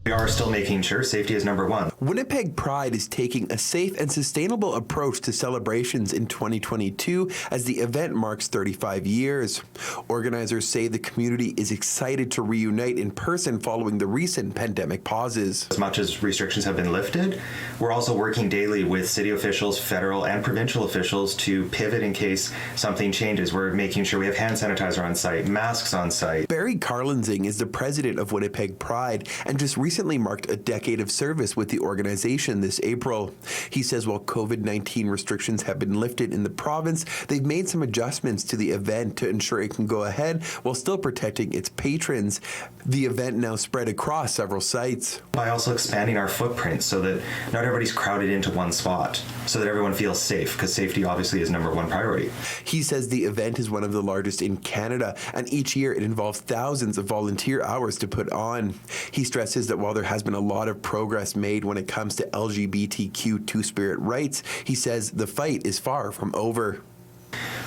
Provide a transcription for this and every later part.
We are still making sure safety is number one. Winnipeg Pride is taking a safe and sustainable approach to celebrations in 2022 as the event marks 35 years. Organizers say the community is excited to reunite in person following the recent pandemic pauses. As much as restrictions have been lifted, we're also working daily with city officials, federal and provincial officials to pivot in case something changes. We're making sure we have hand sanitizer on site, masks on site. Barry Carlenzing is the president of Winnipeg Pride and just recently marked a decade of service with the organization this April. He says while COVID-19 restrictions have been lifted in the province, they've made some adjustments to the event to ensure it can go ahead while still protecting its patrons. The event now spread across several sites. By also expanding our footprint so that not everybody's crowded into one spot, so that everyone feels safe, because safety obviously is number one priority. He says the event is one of the largest in Canada, and each year it involves thousands of volunteer hours to put on. He stresses that while there has been a lot of progress made when it comes to LGBTQ two-spirit rights, he says the fight is far from over.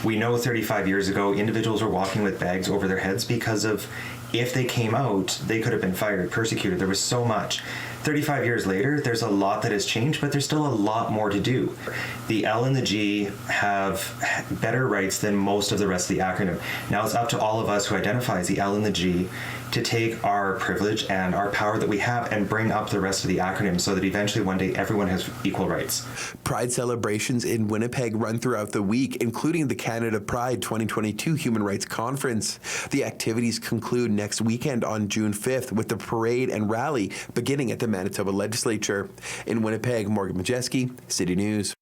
We know 35 years ago, individuals were walking with bags over their heads because of if they came out, they could have been fired, persecuted. There was so much. 35 years later, there's a lot that has changed, but there's still a lot more to do. The L and the G have better rights than most of the rest of the acronym. Now it's up to all of us who identify as the L and the G to take our privilege and our power that we have and bring up the rest of the acronym so that eventually one day everyone has equal rights. Pride celebrations in Winnipeg run throughout the week, including the Canada Pride 2022 Human Rights Conference. The activities conclude next weekend on June 5th with the parade and rally beginning at the Manitoba Legislature. In Winnipeg, Modjeski, City News.